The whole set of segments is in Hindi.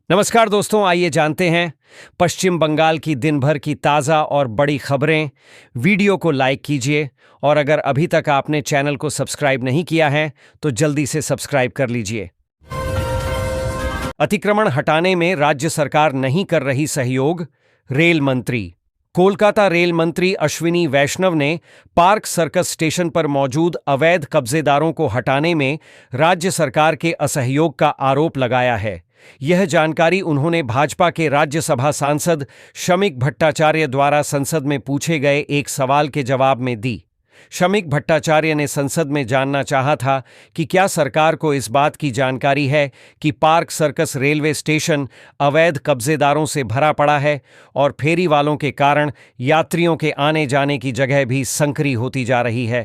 नमस्कार दोस्तों, आइए जानते हैं पश्चिम बंगाल की दिन भर की ताज़ा और बड़ी खबरें। वीडियो को लाइक कीजिए और अगर अभी तक आपने चैनल को सब्सक्राइब नहीं किया है तो जल्दी से सब्सक्राइब कर लीजिए। अतिक्रमण हटाने में राज्य सरकार नहीं कर रही सहयोग, रेल मंत्री। कोलकाता रेल मंत्री अश्विनी वैष्णव ने पार्क सर्कस स्टेशन पर मौजूद अवैध कब्जेदारों को हटाने में राज्य सरकार के असहयोग का आरोप लगाया है। यह जानकारी उन्होंने भाजपा के राज्यसभा सांसद शमिक भट्टाचार्य द्वारा संसद में पूछे गए एक सवाल के जवाब में दी। शमिक भट्टाचार्य ने संसद में जानना चाहा था कि क्या सरकार को इस बात की जानकारी है कि पार्क सर्कस रेलवे स्टेशन अवैध कब्जेदारों से भरा पड़ा है और फेरी वालों के कारण यात्रियों के आने जाने की जगह भी संकरी होती जा रही है।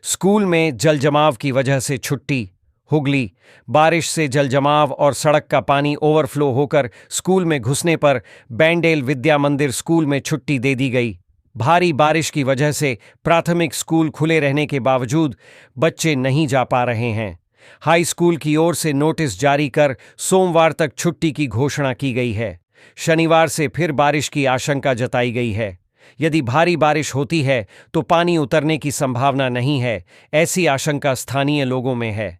स्कूल में जलजमाव की वजह से छुट्टी। हुगली। बारिश से जलजमाव और सड़क का पानी ओवरफ्लो होकर स्कूल में घुसने पर बैंडेल विद्या मंदिर स्कूल में छुट्टी दे दी गई। भारी बारिश की वजह से प्राथमिक स्कूल खुले रहने के बावजूद बच्चे नहीं जा पा रहे हैं। हाई स्कूल की ओर से नोटिस जारी कर सोमवार तक छुट्टी की घोषणा की गई है। शनिवार से फिर बारिश की आशंका जताई गई है। यदि भारी बारिश होती है तो पानी उतरने की संभावना नहीं है, ऐसी आशंका स्थानीय लोगों में है।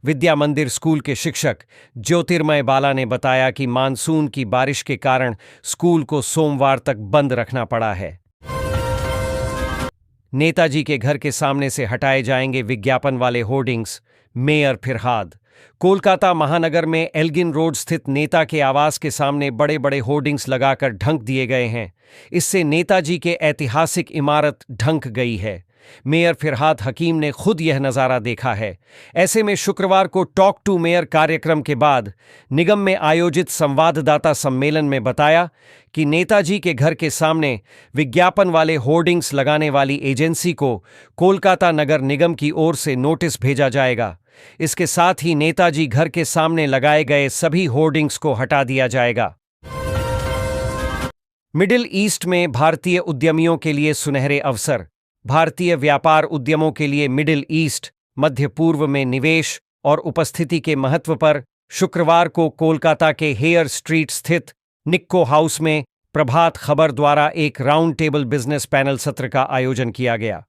विद्या मंदिर स्कूल के शिक्षक ज्योतिर्मय बाला ने बताया कि मानसून की बारिश के कारण स्कूल को सोमवार तक बंद रखना पड़ा है। नेताजी के घर के सामने से हटाए जाएंगे विज्ञापन वाले होर्डिंग्स, मेयर फिरहाद। कोलकाता महानगर में एल्गिन रोड स्थित नेता के आवास के सामने बड़े बड़े होर्डिंग्स लगाकर ढंक दिए गए हैं। इससे नेताजी के ऐतिहासिक इमारत ढंक गई है। मेयर फिरहाद हकीम ने खुद यह नज़ारा देखा है। ऐसे में शुक्रवार को टॉक टू मेयर कार्यक्रम के बाद निगम में आयोजित संवाददाता सम्मेलन में बताया कि नेताजी के घर के सामने विज्ञापन वाले होर्डिंग्स लगाने वाली एजेंसी को कोलकाता नगर निगम की ओर से नोटिस भेजा जाएगा। इसके साथ ही नेताजी घर के सामने लगाए गए सभी होर्डिंग्स को हटा दिया जाएगा। मिडिल ईस्ट में भारतीय उद्यमियों के लिए सुनहरे अवसर। भारतीय व्यापार उद्यमों के लिए मिडिल ईस्ट, मध्य पूर्व में निवेश और उपस्थिति के महत्व पर शुक्रवार को कोलकाता के हेयर स्ट्रीट स्थित निक्को हाउस में प्रभात खबर द्वारा एक राउंड टेबल बिजनेस पैनल सत्र का आयोजन किया गया।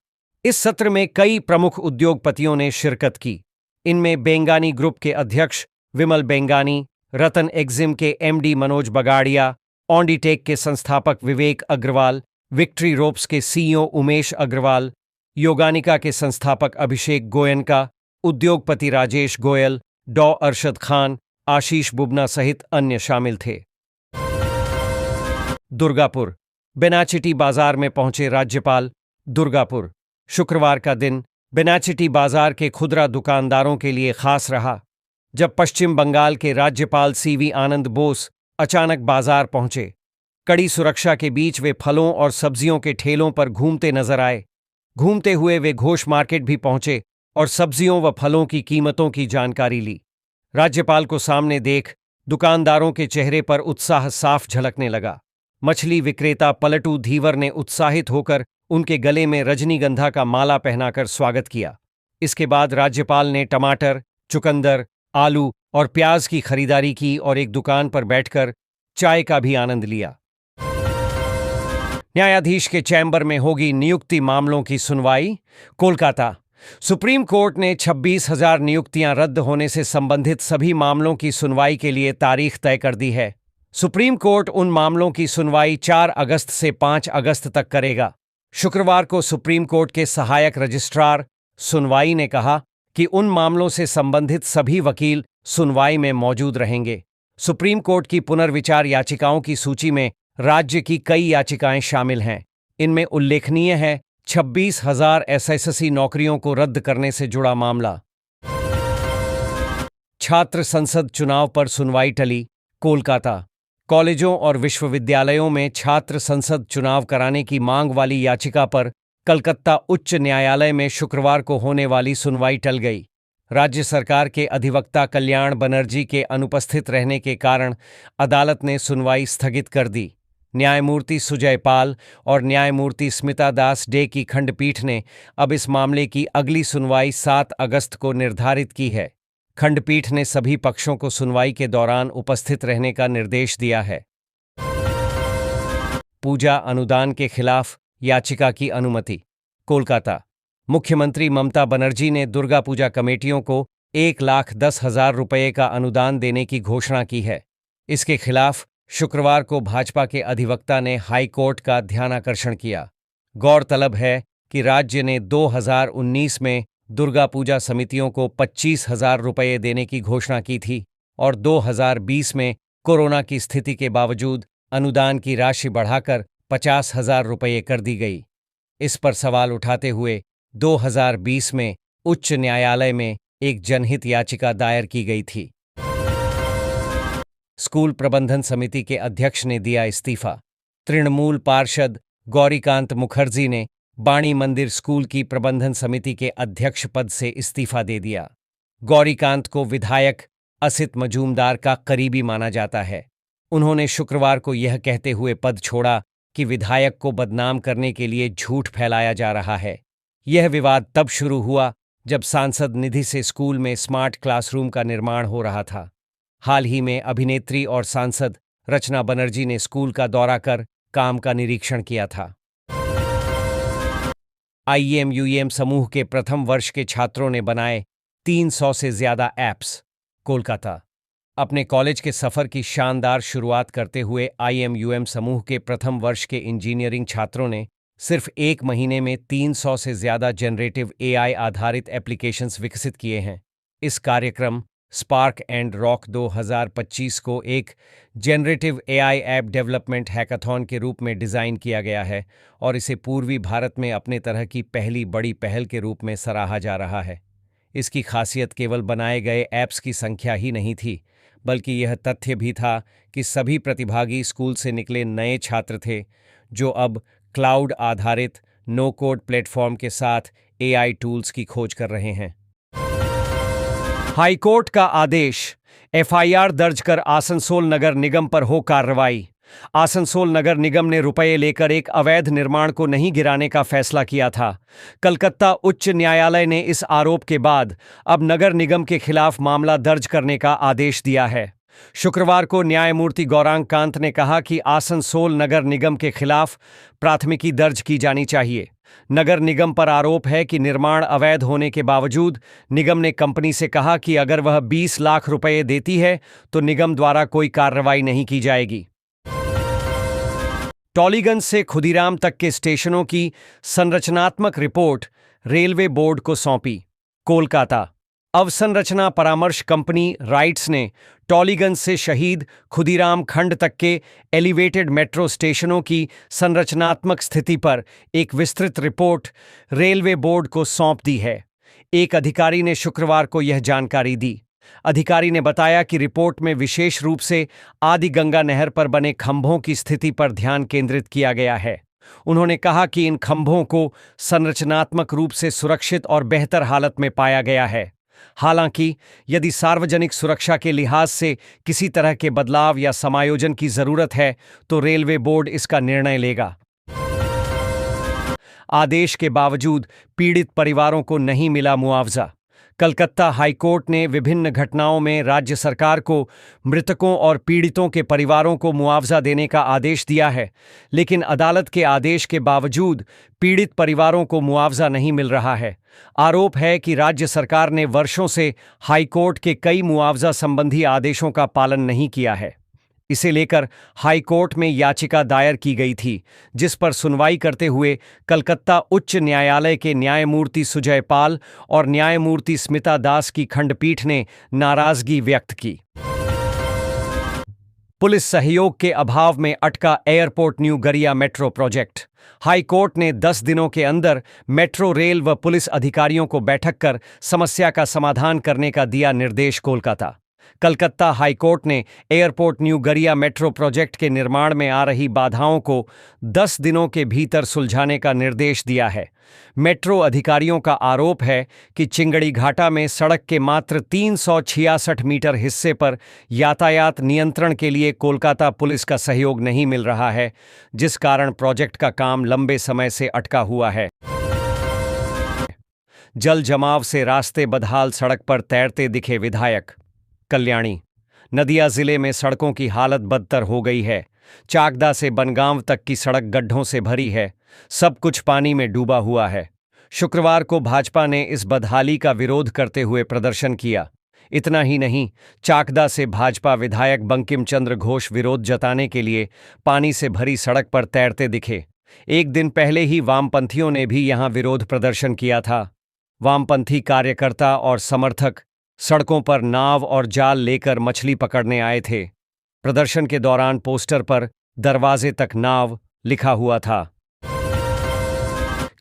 इस सत्र में कई प्रमुख उद्योगपतियों ने शिरकत की। इनमें बेंगानी ग्रुप के अध्यक्ष विमल बेंगानी, रतन एक्जिम के एमडी मनोज बगाड़िया, ऑन्डीटेक के संस्थापक विवेक अग्रवाल, विक्ट्री रोप्स के सीईओ उमेश अग्रवाल, योगानिका के संस्थापक अभिषेक गोयनका, उद्योगपति राजेश गोयल, डॉ अरशद खान, आशीष बुबना सहित अन्य शामिल थे। दुर्गापुर। बेनाचिटी बाजार में पहुंचे राज्यपाल। दुर्गापुर। शुक्रवार का दिन बेनाचिटी बाजार के खुदरा दुकानदारों के लिए खास रहा, जब पश्चिम बंगाल के राज्यपाल सीवी आनंद बोस अचानक बाजार पहुंचे। कड़ी सुरक्षा के बीच वे फलों और सब्जियों के ठेलों पर घूमते नजर आए। घूमते हुए वे घोष मार्केट भी पहुंचे और सब्जियों व फलों की कीमतों की जानकारी ली। राज्यपाल को सामने देख दुकानदारों के चेहरे पर उत्साह साफ झलकने लगा। मछली विक्रेता पलटू धीवर ने उत्साहित होकर उनके गले में रजनीगंधा का माला पहनाकर स्वागत किया। इसके बाद राज्यपाल ने टमाटर, चुकंदर, आलू और प्याज की खरीदारी की और एक दुकान पर बैठकर चाय का भी आनंद लिया। न्यायाधीश के चैम्बर में होगी नियुक्ति मामलों की सुनवाई। कोलकाता। सुप्रीम कोर्ट ने 26,000 नियुक्तियां रद्द होने से संबंधित सभी मामलों की सुनवाई के लिए तारीख तय कर दी है। सुप्रीम कोर्ट उन मामलों की सुनवाई 4 अगस्त से 5 अगस्त तक करेगा। शुक्रवार को सुप्रीम कोर्ट के सहायक रजिस्ट्रार सुनवाई ने कहा कि उन मामलों से संबंधित सभी वकील सुनवाई में मौजूद रहेंगे। सुप्रीम कोर्ट की पुनर्विचार याचिकाओं की सूची में राज्य की कई याचिकाएं शामिल हैं। इनमें उल्लेखनीय है 26,000 एसएससी नौकरियों को रद्द करने से जुड़ा मामला। छात्र संसद चुनाव पर सुनवाई टली। कोलकाता। कॉलेजों और विश्वविद्यालयों में छात्र संसद चुनाव कराने की मांग वाली याचिका पर कलकत्ता उच्च न्यायालय में शुक्रवार को होने वाली सुनवाई टल गई। राज्य सरकार के अधिवक्ता कल्याण बनर्जी के अनुपस्थित रहने के कारण अदालत ने सुनवाई स्थगित कर दी। न्यायमूर्ति सुजय पाल और न्यायमूर्ति स्मिता दास डे की खंडपीठ ने अब इस मामले की अगली सुनवाई 7 अगस्त को निर्धारित की है। खंडपीठ ने सभी पक्षों को सुनवाई के दौरान उपस्थित रहने का निर्देश दिया है। पूजा अनुदान के खिलाफ याचिका की अनुमति। कोलकाता। मुख्यमंत्री ममता बनर्जी ने दुर्गा पूजा कमेटियों को 1,10,000 रुपये का अनुदान देने की घोषणा की है। इसके खिलाफ शुक्रवार को भाजपा के अधिवक्ता ने हाई कोर्ट का ध्यानाकर्षण किया। गौरतलब है कि राज्य ने 2019 में दुर्गा पूजा समितियों को 25,000 रुपये देने की घोषणा की थी और 2020 में कोरोना की स्थिति के बावजूद अनुदान की राशि बढ़ाकर 50,000 रुपये कर दी गई। इस पर सवाल उठाते हुए 2020 में उच्च न्यायालय में एक जनहित याचिका दायर की गई थी। स्कूल प्रबंधन समिति के अध्यक्ष ने दिया इस्तीफा। तृणमूल पार्षद गौरीकांत मुखर्जी ने बाणी मंदिर स्कूल की प्रबंधन समिति के अध्यक्ष पद से इस्तीफा दे दिया। गौरीकांत को विधायक असित मजूमदार का करीबी माना जाता है। उन्होंने शुक्रवार को यह कहते हुए पद छोड़ा कि विधायक को बदनाम करने के लिए झूठ फैलाया जा रहा है। यह विवाद तब शुरू हुआ जब सांसद निधि से स्कूल में स्मार्ट क्लासरूम का निर्माण हो रहा था। हाल ही में अभिनेत्री और सांसद रचना बनर्जी ने स्कूल का दौरा कर काम का निरीक्षण किया था। आईएमयूएम समूह के प्रथम वर्ष के छात्रों ने बनाए 300 से ज्यादा ऐप्स। कोलकाता। अपने कॉलेज के सफर की शानदार शुरुआत करते हुए आईएमयूएम समूह के प्रथम वर्ष के इंजीनियरिंग छात्रों ने सिर्फ 1 महीने में 300 से ज्यादा जनरेटिव एआई आधारित एप्लीकेशंस विकसित किए हैं। इस कार्यक्रम स्पार्क एंड रॉक 2025 को एक generative AI app development hackathon के रूप में डिज़ाइन किया गया है और इसे पूर्वी भारत में अपने तरह की पहली बड़ी पहल के रूप में सराहा जा रहा है। इसकी खासियत केवल बनाए गए ऐप्स की संख्या ही नहीं थी, बल्कि यह तथ्य भी था कि सभी प्रतिभागी स्कूल से निकले नए छात्र थे जो अब क्लाउड आधारित नो कोड प्लेटफॉर्म के साथ एआई टूल्स की खोज कर रहे हैं। हाईकोर्ट का आदेश। एफआईआर दर्ज कर आसनसोल नगर निगम पर हो कार्रवाई। आसनसोल नगर निगम ने रुपए लेकर एक अवैध निर्माण को नहीं गिराने का फैसला किया था। कलकत्ता उच्च न्यायालय ने इस आरोप के बाद अब नगर निगम के खिलाफ मामला दर्ज करने का आदेश दिया है। शुक्रवार को न्यायमूर्ति गौरांग कांत ने कहा कि आसनसोल नगर निगम के खिलाफ प्राथमिकी दर्ज की जानी चाहिए। नगर निगम पर आरोप है कि निर्माण अवैध होने के बावजूद निगम ने कंपनी से कहा कि अगर वह 20 लाख रुपए देती है तो निगम द्वारा कोई कार्रवाई नहीं की जाएगी। टॉलीगंज से खुदीराम तक के स्टेशनों की संरचनात्मक रिपोर्ट रेलवे बोर्ड को सौंपी। कोलकाता। अवसंरचना परामर्श कंपनी राइट्स ने टॉलीगंज से शहीद खुदीराम खंड तक के एलिवेटेड मेट्रो स्टेशनों की संरचनात्मक स्थिति पर एक विस्तृत रिपोर्ट रेलवे बोर्ड को सौंप दी है। एक अधिकारी ने शुक्रवार को यह जानकारी दी। अधिकारी ने बताया कि रिपोर्ट में विशेष रूप से आदि गंगा नहर पर बने खंभों की स्थिति पर ध्यान केंद्रित किया गया है। उन्होंने कहा कि इन खंभों को संरचनात्मक रूप से सुरक्षित और बेहतर हालत में पाया गया है। हालांकि यदि सार्वजनिक सुरक्षा के लिहाज से किसी तरह के बदलाव या समायोजन की जरूरत है तो रेलवे बोर्ड इसका निर्णय लेगा। आदेश के बावजूद पीड़ित परिवारों को नहीं मिला मुआवजा। कलकत्ता हाईकोर्ट ने विभिन्न घटनाओं में राज्य सरकार को मृतकों और पीड़ितों के परिवारों को मुआवजा देने का आदेश दिया है, लेकिन अदालत के आदेश के बावजूद पीड़ित परिवारों को मुआवजा नहीं मिल रहा है। आरोप है कि राज्य सरकार ने वर्षों से हाईकोर्ट के कई मुआवजा संबंधी आदेशों का पालन नहीं किया है। इसे लेकर हाईकोर्ट में याचिका दायर की गई थी, जिस पर सुनवाई करते हुए कलकत्ता उच्च न्यायालय के न्यायमूर्ति सुजय पाल और न्यायमूर्ति स्मिता दास की खंडपीठ ने नाराजगी व्यक्त की। पुलिस सहयोग के अभाव में अटका एयरपोर्ट न्यू गरिया मेट्रो प्रोजेक्ट। हाईकोर्ट ने 10 दिनों के अंदर मेट्रो रेल व पुलिस अधिकारियों को बैठक कर समस्या का समाधान करने का दिया निर्देश। कोलकाता। कलकत्ता हाईकोर्ट ने एयरपोर्ट न्यू गरिया मेट्रो प्रोजेक्ट के निर्माण में आ रही बाधाओं को 10 दिनों के भीतर सुलझाने का निर्देश दिया है। मेट्रो अधिकारियों का आरोप है कि चिंगड़ी घाटा में सड़क के मात्र 366 मीटर हिस्से पर यातायात नियंत्रण के लिए कोलकाता पुलिस का सहयोग नहीं मिल रहा है, जिस कारण प्रोजेक्ट का काम लंबे समय से अटका हुआ है। जल जमाव से रास्ते बदहाल सड़क पर तैरते दिखे विधायक। कल्याणी। नदिया जिले में सड़कों की हालत बदतर हो गई है। चाकदा से बनगांव तक की सड़क गड्ढों से भरी है। सब कुछ पानी में डूबा हुआ है। शुक्रवार को भाजपा ने इस बदहाली का विरोध करते हुए प्रदर्शन किया। इतना ही नहीं, चाकदा से भाजपा विधायक बंकिम चंद्र घोष विरोध जताने के लिए पानी से भरी सड़क पर तैरते दिखे। एक दिन पहले ही वामपंथियों ने भी यहां विरोध प्रदर्शन किया था। वामपंथी कार्यकर्ता और समर्थक सड़कों पर नाव और जाल लेकर मछली पकड़ने आए थे। प्रदर्शन के दौरान पोस्टर पर दरवाजे तक नाव लिखा हुआ था।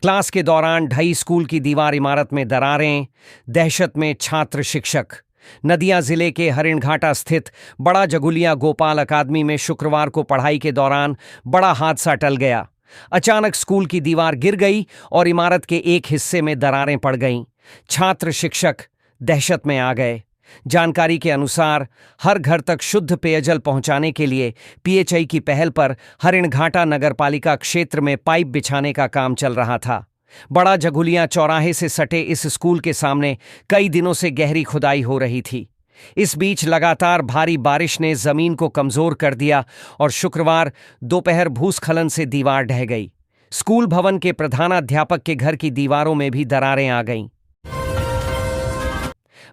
क्लास के दौरान ढही स्कूल की दीवार इमारत में दरारें, दहशत में छात्र शिक्षक। नदिया जिले के हरिणघाटा स्थित बड़ा जगुलिया गोपाल अकादमी में शुक्रवार को पढ़ाई के दौरान बड़ा हादसा टल गया। अचानक स्कूल की दीवार गिर गई और इमारत के एक हिस्से में दरारें पड़ गईं। छात्र शिक्षक दहशत में आ गए। जानकारी के अनुसार हर घर तक शुद्ध पेयजल पहुंचाने के लिए पीएचई की पहल पर हरिणघाटा नगरपालिका क्षेत्र में पाइप बिछाने का काम चल रहा था। बड़ा जगुलिया चौराहे से सटे इस स्कूल के सामने कई दिनों से गहरी खुदाई हो रही थी। इस बीच लगातार भारी बारिश ने जमीन को कमजोर कर दिया और शुक्रवार दोपहर भूस्खलन से दीवार ढह गई। स्कूल भवन के प्रधानाध्यापक के घर की दीवारों में भी दरारें आ गईं।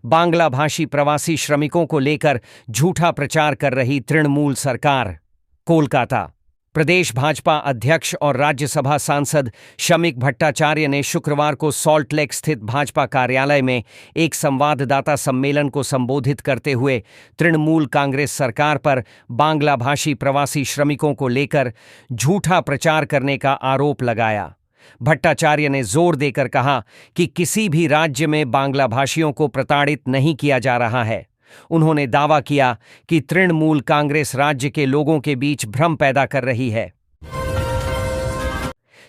बांग्ला भाषी प्रवासी श्रमिकों को लेकर झूठा प्रचार कर रही तृणमूल सरकार। कोलकाता। प्रदेश भाजपा अध्यक्ष और राज्यसभा सांसद शमीक भट्टाचार्य ने शुक्रवार को सॉल्ट लेक स्थित भाजपा कार्यालय में एक संवाददाता सम्मेलन को संबोधित करते हुए तृणमूल कांग्रेस सरकार पर बांग्ला भाषी प्रवासी श्रमिकों को लेकर झूठा प्रचार करने का आरोप लगाया। भट्टाचार्य ने जोर देकर कहा कि किसी भी राज्य में बांग्ला भाषियों को प्रताड़ित नहीं किया जा रहा है। उन्होंने दावा किया कि तृणमूल कांग्रेस राज्य के लोगों के बीच भ्रम पैदा कर रही है।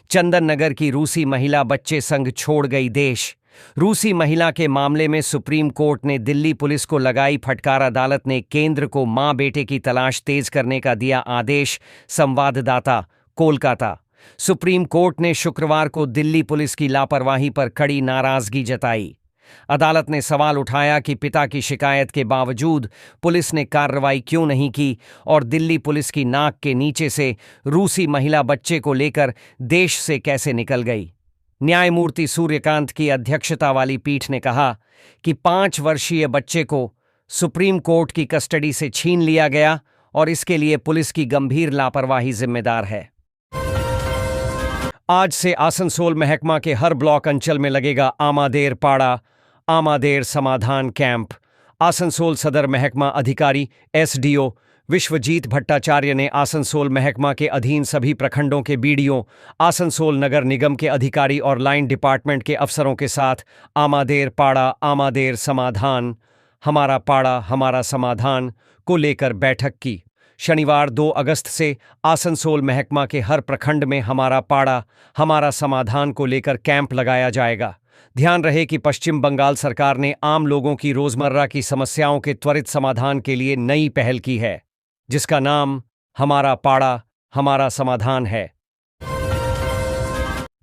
चंदन नगर की रूसी महिला बच्चे संग छोड़ गई देश। रूसी महिला के मामले में सुप्रीम कोर्ट ने दिल्ली पुलिस को लगाई फटकार। अदालत ने केंद्र को मां बेटे की तलाश तेज करने का दिया आदेश। संवाददाता। कोलकाता। सुप्रीम कोर्ट ने शुक्रवार को दिल्ली पुलिस की लापरवाही पर कड़ी नाराजगी जताई। अदालत ने सवाल उठाया कि पिता की शिकायत के बावजूद पुलिस ने कार्रवाई क्यों नहीं की और दिल्ली पुलिस की नाक के नीचे से रूसी महिला बच्चे को लेकर देश से कैसे निकल गई। न्यायमूर्ति सूर्यकांत की अध्यक्षता वाली पीठ ने कहा कि 5 वर्षीय बच्चे को सुप्रीम कोर्ट की कस्टडी से छीन लिया गया और इसके लिए पुलिस की गंभीर लापरवाही जिम्मेदार है। आज से आसनसोल महकमा के हर ब्लॉक अंचल में लगेगा आमादेर पाड़ा आमादेर समाधान कैंप। आसनसोल सदर महकमा अधिकारी एसडीओ विश्वजीत भट्टाचार्य ने आसनसोल महकमा के अधीन सभी प्रखंडों के बीडीओ, आसनसोल नगर निगम के अधिकारी और लाइन डिपार्टमेंट के अफसरों के साथ आमादेर पाड़ा आमादेर समाधान हमारा पाड़ा हमारा समाधान को लेकर बैठक की। शनिवार 2 अगस्त से आसनसोल महकमा के हर प्रखंड में हमारा पाड़ा हमारा समाधान को लेकर कैंप लगाया जाएगा। ध्यान रहे कि पश्चिम बंगाल सरकार ने आम लोगों की रोजमर्रा की समस्याओं के त्वरित समाधान के लिए नई पहल की है, जिसका नाम हमारा पाड़ा हमारा समाधान है।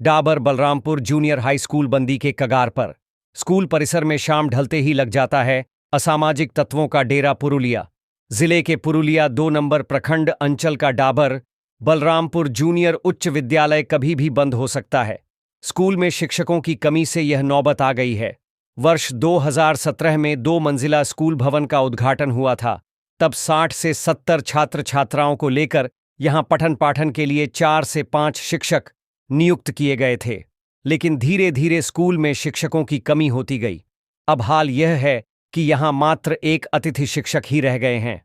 Dabur Balrampur junior high school बंदी के कगार पर। स्कूल परिसर में शाम ढलते ही लग जाता है असामाजिक तत्वों का डेरा। पुरुलिया जिले के पुरुलिया 2 नंबर प्रखंड अंचल का डाबर बलरामपुर जूनियर उच्च विद्यालय कभी भी बंद हो सकता है। स्कूल में शिक्षकों की कमी से यह नौबत आ गई है। वर्ष 2017 में 2 मंजिला स्कूल भवन का उद्घाटन हुआ था। तब 60 से 70 छात्र छात्राओं को लेकर यहां पठन पाठन के लिए 4 से 5 शिक्षक नियुक्त किए गए थे, लेकिन धीरे धीरे स्कूल में शिक्षकों की कमी होती गई। अब हाल यह है कि यहां मात्र एक अतिथि शिक्षक ही रह गए हैं।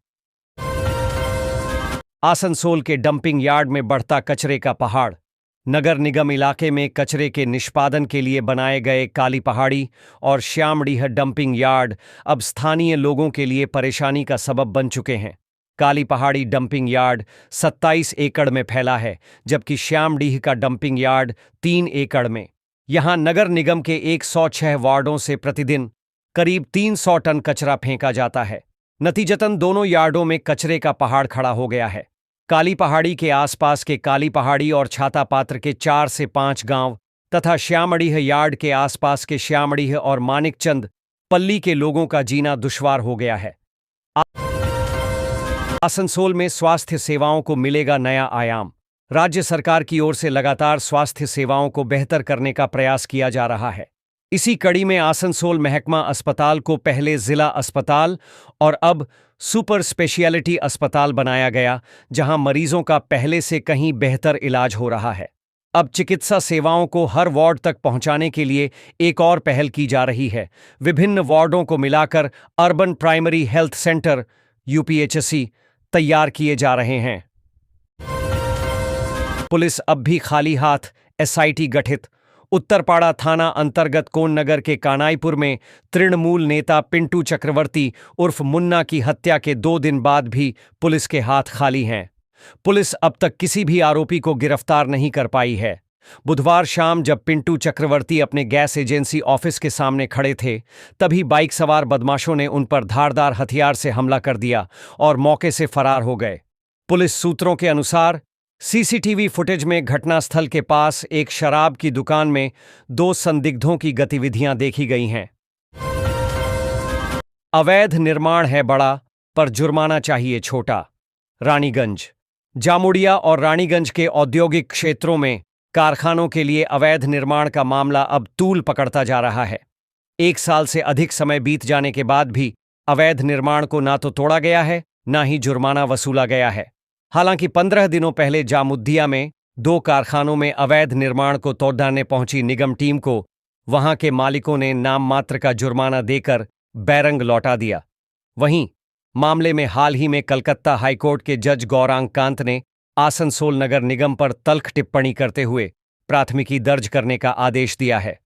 आसनसोल के डंपिंग यार्ड में बढ़ता कचरे का पहाड़। नगर निगम इलाके में कचरे के निष्पादन के लिए बनाए गए काली पहाड़ी और श्यामडीह डंपिंग यार्ड अब स्थानीय लोगों के लिए परेशानी का सबब बन चुके हैं। काली पहाड़ी डंपिंग यार्ड 27 एकड़ में फैला है, जबकि श्यामडीह का डंपिंग यार्ड 3 एकड़ में। यहां नगर निगम के 106 वार्डों से प्रतिदिन करीब 300 टन कचरा फेंका जाता है। नतीजतन दोनों यार्डों में कचरे का पहाड़ खड़ा हो गया है। काली पहाड़ी के आसपास के काली पहाड़ी और छाता पात्र के 4 से 5 गांव तथा श्यामड़ीह यार्ड के आसपास के श्यामड़ीह और मानिकचंद पल्ली के लोगों का जीना दुश्वार हो गया है। आसनसोल में स्वास्थ्य सेवाओं को मिलेगा नया आयाम। राज्य सरकार की ओर से लगातार स्वास्थ्य सेवाओं को बेहतर करने का प्रयास किया जा रहा है। इसी कड़ी में आसनसोल महकमा अस्पताल को पहले जिला अस्पताल और अब सुपर स्पेशियलिटी अस्पताल बनाया गया, जहां मरीजों का पहले से कहीं बेहतर इलाज हो रहा है। अब चिकित्सा सेवाओं को हर वार्ड तक पहुंचाने के लिए एक और पहल की जा रही है। विभिन्न वार्डों को मिलाकर urban primary health centre UPHC तैयार किए जा रहे हैं। पुलिस अब भी खाली हाथ, एसआईटी गठित। उत्तरपाड़ा थाना अंतर्गत कोन्नगर के कानाईपुर में तृणमूल नेता पिंटू चक्रवर्ती उर्फ मुन्ना की हत्या के 2 दिन बाद भी पुलिस के हाथ खाली हैं। पुलिस अब तक किसी भी आरोपी को गिरफ्तार नहीं कर पाई है। बुधवार शाम जब पिंटू चक्रवर्ती अपने गैस एजेंसी ऑफिस के सामने खड़े थे, तभी बाइक सवार बदमाशों ने उन पर धारदार हथियार से हमला कर दिया और मौके से फरार हो गए। पुलिस सूत्रों के अनुसार सीसीटीवी फुटेज में घटनास्थल के पास एक शराब की दुकान में 2 संदिग्धों की गतिविधियां देखी गई हैं। अवैध निर्माण है बड़ा, पर जुर्माना चाहिए छोटा। रानीगंज, जामुड़िया और रानीगंज के औद्योगिक क्षेत्रों में कारखानों के लिए अवैध निर्माण का मामला अब तूल पकड़ता जा रहा है। 1 साल से अधिक समय बीत जाने के बाद भी अवैध निर्माण को ना तो तोड़ा गया है, ना ही जुर्माना वसूला गया है। हालांकि 15 दिनों पहले जामुद्दिया में 2 कारखानों में अवैध निर्माण को तोड़ने पहुंची निगम टीम को वहां के मालिकों ने नाम मात्र का जुर्माना देकर बैरंग लौटा दिया। वहीं मामले में हाल ही में कलकत्ता हाईकोर्ट के जज गौरांग कांत ने आसनसोल नगर निगम पर तल्ख टिप्पणी करते हुए प्राथमिकी दर्ज करने का आदेश दिया है।